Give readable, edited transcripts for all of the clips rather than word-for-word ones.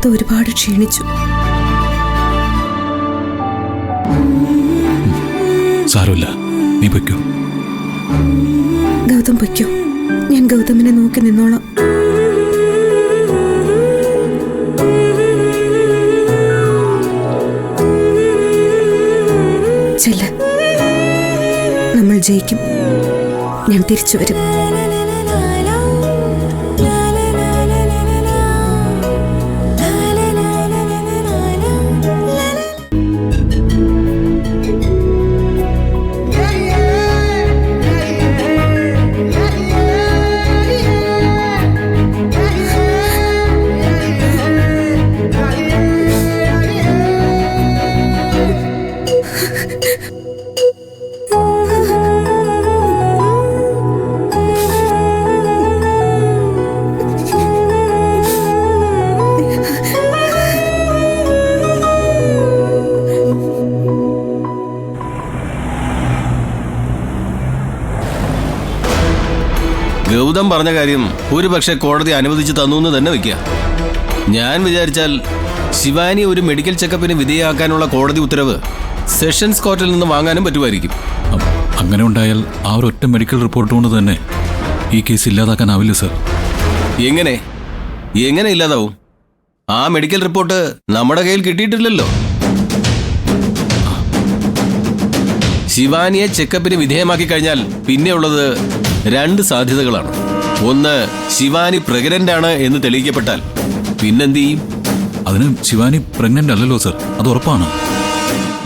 ഗൗതം ഒരുപാട് ക്ഷീണിച്ചു. സാരമില്ല, നീ പൊയ്ക്കോ. ഗൗതം പൊയ്ക്കോ, ഞാൻ ഗൗതമിനെ നോക്കി നിന്നോളാം. ചെല്ല്, നമ്മൾ ജയിക്കും. ഞാൻ തിരിച്ചു വരും. ഗൗതം പറഞ്ഞ കാര്യം ഒരു പക്ഷേ കോടതി അനുവദിച്ചു തന്നു എന്ന് തന്നെ വെക്കുക. ഞാൻ വിചാരിച്ചാൽ ശിവാനി ഒരു മെഡിക്കൽ ചെക്കപ്പിന് വിധേയമാക്കാനുള്ള കോടതി ഉത്തരവ് സെഷൻസ് കോർട്ടിൽ നിന്ന് വാങ്ങാനും പറ്റുമായിരിക്കും. അങ്ങനെ ഉണ്ടായാൽ ആ ഒരൊറ്റ മെഡിക്കൽ റിപ്പോർട്ട് കൊണ്ട് തന്നെ ഈ കേസ് ഇല്ലാതാക്കാനാവില്ല സർ. എങ്ങനെ ഇല്ലാതാവും? ആ മെഡിക്കൽ റിപ്പോർട്ട് നമ്മുടെ കയ്യിൽ കിട്ടിയിട്ടില്ലല്ലോ. ശിവാനിയെ ചെക്കപ്പിന് വിധേയമാക്കി കഴിഞ്ഞാൽ പിന്നെയുള്ളത് 2 സാധ്യതകളാണ്. ഒന്ന്, ശിവാനി പ്രഗ്നന്റ് ആണ് എന്ന് തെളിയിക്കപ്പെട്ടാൽ പിന്നെന്ത് ചെയ്യും? അതിന് ശിവാനി പ്രഗ്നന്റ് അല്ലല്ലോ സർ, അത് ഉറപ്പാണ്.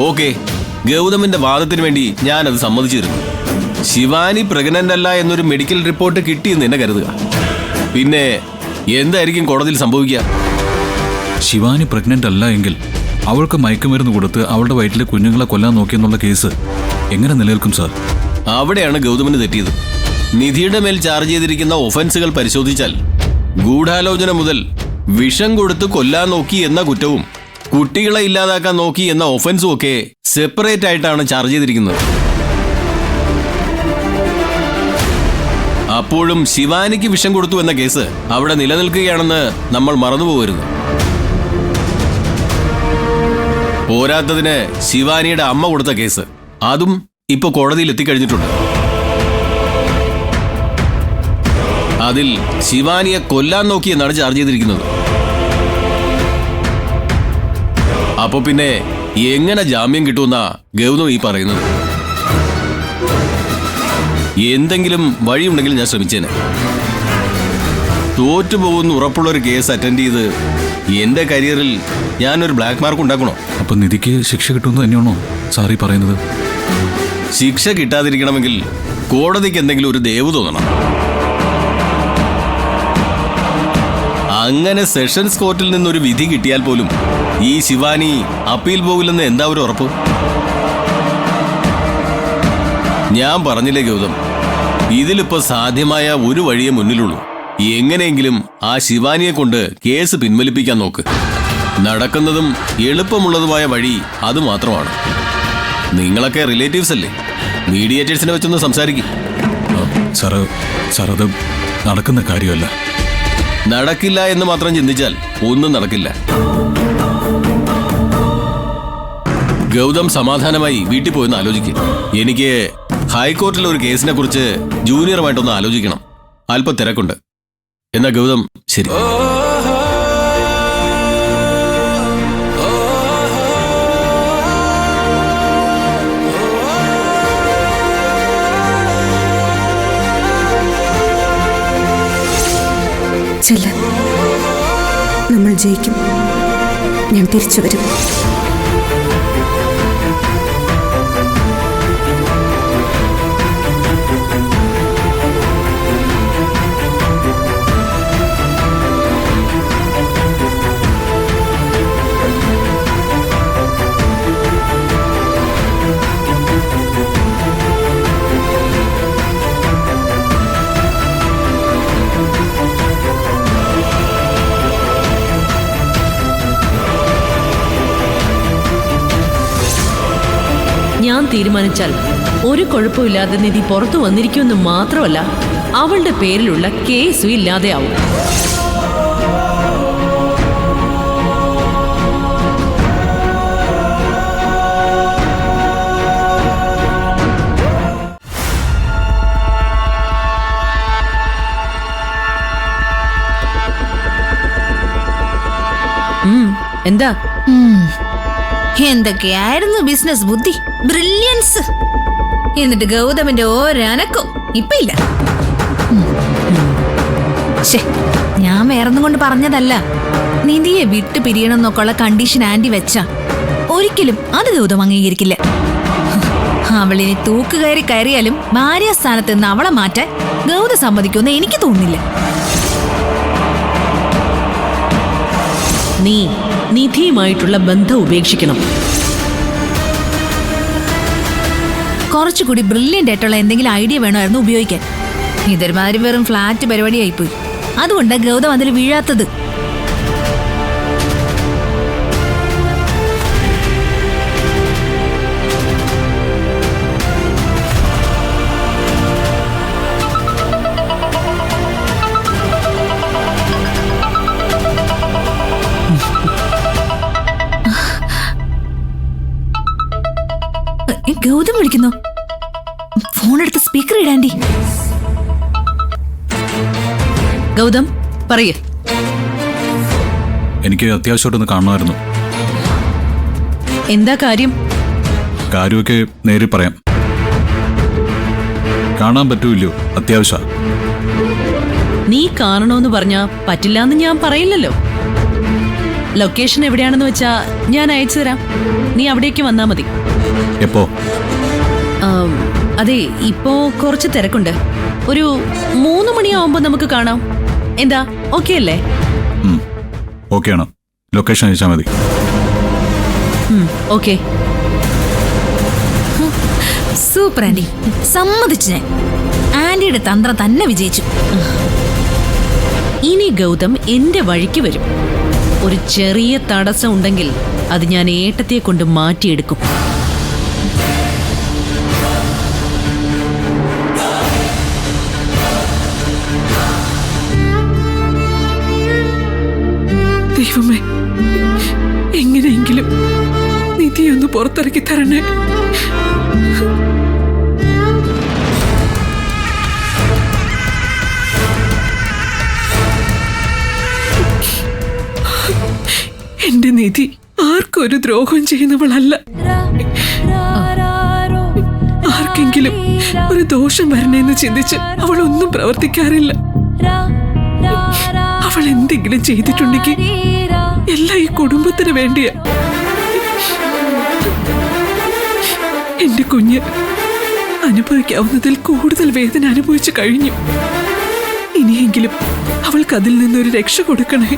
ഓക്കെ, ഗൗതമിന്റെ വാദത്തിന് വേണ്ടി ഞാനത് സമ്മതിച്ചിരുന്നു. ശിവാനി പ്രഗ്നന്റ് അല്ല എന്നൊരു മെഡിക്കൽ റിപ്പോർട്ട് കിട്ടിയെന്ന് തന്നെ കരുതുക. പിന്നെ എന്തായിരിക്കും കോടതിയിൽ സംഭവിക്കുക? ശിവാനി പ്രഗ്നന്റ് അല്ല എങ്കിൽ അവൾക്ക് മയക്കുമരുന്ന് കൊടുത്ത് അവളുടെ വയറ്റിലെ കുഞ്ഞുങ്ങളെ കൊല്ലാൻ നോക്കിയെന്നുള്ള കേസ് എങ്ങനെ നിലനിൽക്കും സാർ? അവിടെയാണ് ഗൗതമിന് തെറ്റിയത്. നിധിയുടെ മേൽ ചാർജ് ചെയ്തിരിക്കുന്ന ഒഫൻസുകൾ പരിശോധിച്ചാൽ ഗൂഢാലോചന മുതൽ വിഷം കൊടുത്ത് കൊല്ലാൻ നോക്കി എന്ന കുറ്റവും കുട്ടികളെ ഇല്ലാതാക്കാൻ നോക്കി എന്ന ഒഫൻസും ഒക്കെ സെപ്പറേറ്റ് ആയിട്ടാണ് ചാർജ് ചെയ്തിരിക്കുന്നത്. അപ്പോഴും ശിവാനിക്ക് വിഷം കൊടുത്തു എന്ന കേസ് അവിടെ നിലനിൽക്കുകയാണെന്ന് നമ്മൾ മറന്നുപോകരുത്. പോരാത്തതിന് ശിവാനിയുടെ അമ്മ കൊടുത്ത കേസ് അതും ഇപ്പൊ കോടതിയിൽ എത്തിക്കഴിഞ്ഞിട്ടുണ്ട്. അതിൽ ശിവാനിയെ കൊല്ലാൻ നോക്കിയെന്നാണ് ചാർജ് ചെയ്തിരിക്കുന്നത്. അപ്പൊ പിന്നെ എങ്ങനെ ജാമ്യം കിട്ടുമെന്നാ ഗൗതം ഈ പറയുന്നത്? എന്തെങ്കിലും വഴിയുണ്ടെങ്കിൽ ഞാൻ ശ്രമിച്ചേനെ. തോറ്റുപോകുന്ന ഉറപ്പുള്ളൊരു കേസ് അറ്റൻഡ് ചെയ്ത് എന്റെ കരിയറിൽ ഞാനൊരു ബ്ലാക്ക് മാർക്ക് ഉണ്ടാക്കണോ? അപ്പൊ നിധിക്ക് ശിക്ഷ കിട്ടുമെന്ന് തന്നെയാണോ സാറി പറയുന്നത്? ശിക്ഷ കിട്ടാതിരിക്കണമെങ്കിൽ കോടതിക്ക് എന്തെങ്കിലും ഒരു ദയവ് തോന്നണം. അങ്ങനെ സെഷൻസ് കോർട്ടിൽ നിന്നൊരു വിധി കിട്ടിയാൽ പോലും ഈ ശിവാനി അപ്പീൽ പോകില്ലെന്ന് എന്താ ഒരു ഉറപ്പ്? ഞാൻ പറഞ്ഞില്ലേ ഗൗതം, ഇതിലിപ്പോ സാധ്യമായ ഒരു വഴിയേ മുന്നിലുള്ളൂ. എങ്ങനെയെങ്കിലും ആ ശിവാനിയെ കൊണ്ട് കേസ് പിൻവലിപ്പിക്കാൻ നോക്ക്. നടക്കുന്നതും എളുപ്പമുള്ളതുമായ വഴി അത് മാത്രമാണ്. നിങ്ങളൊക്കെ റിലേറ്റീവ്സ് അല്ലേ, മീഡിയേറ്റേഴ്സിനെ വെച്ചൊന്ന് സംസാരിക്കും. സാർ അത് നടക്കുന്ന കാര്യമല്ല. നടക്കില്ല എന്ന് മാത്രം ചിന്തിച്ചാൽ ഒന്നും നടക്കില്ല. ഗൗതം സമാധാനമായി വീട്ടിൽ പോയെന്ന് ആലോചിക്കും. എനിക്ക് ഹൈക്കോർട്ടിലെ ഒരു കേസിനെ കുറിച്ച് ജൂനിയറുമായിട്ടൊന്ന് ആലോചിക്കണം. അല്പം തിരക്കുണ്ട്. എന്നാ ഗൗതം ശരി. ചെല്ല്, നമ്മൾ ജയിക്കും. ഞാൻ തിരിച്ചു വരും. ഞാൻ തീരുമാനിച്ചാൽ ഒരു കുഴപ്പമില്ലാതെ നിധി പുറത്തു വന്നിരിക്കുമെന്ന് മാത്രമല്ല, അവളുടെ പേരിലുള്ള കേസും ഇല്ലാതെയാവും. എന്താ? എന്തൊക്കെയായിരുന്നു ബിസിനസ് ബുദ്ധി, ബ്രില്യൻസ്. എന്നിട്ട് ഗൗതമിന്റെ ഒരനക്കോ ഇപ്പൊ ഇല്ല. ശ്ശേ, ഞാൻ വേറൊന്നും കൊണ്ട് പറഞ്ഞതല്ല. നിധിയെ വിട്ടു പിരിയണം എന്നൊക്കെയുള്ള കണ്ടീഷൻ ആന്റി വെച്ച ഒരിക്കലും അത് ഗൗതം അംഗീകരിക്കില്ല. അവളിനി തൂക്കുകയറി കയറിയാലും ഭാര്യാസ്ഥാനത്ത് നിന്ന് അവളെ മാറ്റാൻ ഗൗതം സമ്മതിക്കുമെന്ന് എനിക്ക് തോന്നുന്നില്ല. നീ നിധിയുമായിട്ടുള്ള ബന്ധം ഉപേക്ഷിക്കണം. കുറച്ചുകൂടി ബ്രില്യൻ്റ് ആയിട്ടുള്ള എന്തെങ്കിലും ഐഡിയ വേണമായിരുന്നു ഉപയോഗിക്കാൻ. ഇതൊരുമാതിരി വെറും ഫ്ലാറ്റ് പരിപാടിയായിപ്പോയി. അതുകൊണ്ട് ഗൗതം അതിൽ വീഴാത്തത്. ഗൗതം വിളിക്കുന്നു. ഫോൺ എടുത്ത് സ്പീക്കർ ഇടാൻഡി. ഗൗതം പറയ്. എനിക്ക് അത്യാവശ്യമായിട്ടൊന്ന് കാണണമായിരുന്നു. എന്താ കാര്യം? കാര്യമൊക്കെ നേരിൽ പറയാം. കാണാൻ പറ്റൂല്ലോ, അത്യാവശ്യ. നീ കാണണോന്ന് പറഞ്ഞാ പറ്റില്ലാന്ന് ഞാൻ പറയില്ലല്ലോ. ലൊക്കേഷൻ എവിടെയാണെന്ന് വെച്ചാ ഞാൻ അയച്ചു തരാം. നീ അവിടേക്ക് വന്നാ മതി. എപ്പോ? അതെ, ഇപ്പോ കുറച്ച് തിരക്കുണ്ട്. ഒരു 3 മണിയാവുമ്പോ നമുക്ക് കാണാം. എന്താ, ഓക്കെ അല്ലേ? ഓക്കെയാണ്. ലൊക്കേഷൻ അയച്ചാൽ മതി. ഓക്കെ. സൂപ്പർ ആന്റി, സമ്മതിച്ചു ഞാൻ. ആന്റിയുടെ തന്ത്രം തന്നെ വിജയിച്ചു. ഇനി ഗൗതം എന്റെ വഴിക്ക് വരും. ഒരു ചെറിയ തടസ്സം ഉണ്ടെങ്കിൽ അത് ഞാൻ ഏട്ടത്തെ കൊണ്ട് മാറ്റിയെടുക്കും. ദൈവമേ, എങ്ങനെയെങ്കിലും നിധിയൊന്ന് പുറത്തിറക്കി തരണേ. എന്റെ നിധി ആർക്കൊരു ദ്രോഹം ചെയ്യുന്നവളല്ല. ആർക്കെങ്കിലും ഒരു ദോഷം വരണേന്ന് ചിന്തിച്ച് അവൾ ഒന്നും പ്രവർത്തിക്കാറില്ല. അവൾ എന്തെങ്കിലും ചെയ്തിട്ടുണ്ടെങ്കിൽ എല്ലാം ഈ കുടുംബത്തിന് വേണ്ടിയാ. എന്റെ കുഞ്ഞ് അനുഭവിക്കാവുന്നതിൽ കൂടുതൽ വേദന അനുഭവിച്ചു കഴിഞ്ഞു. ഇനിയെങ്കിലും അവൾക്ക് അതിൽ നിന്നൊരു രക്ഷ കൊടുക്കണേ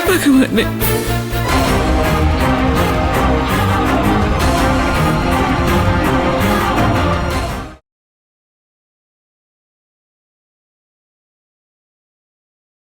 ഭഗവാനെ.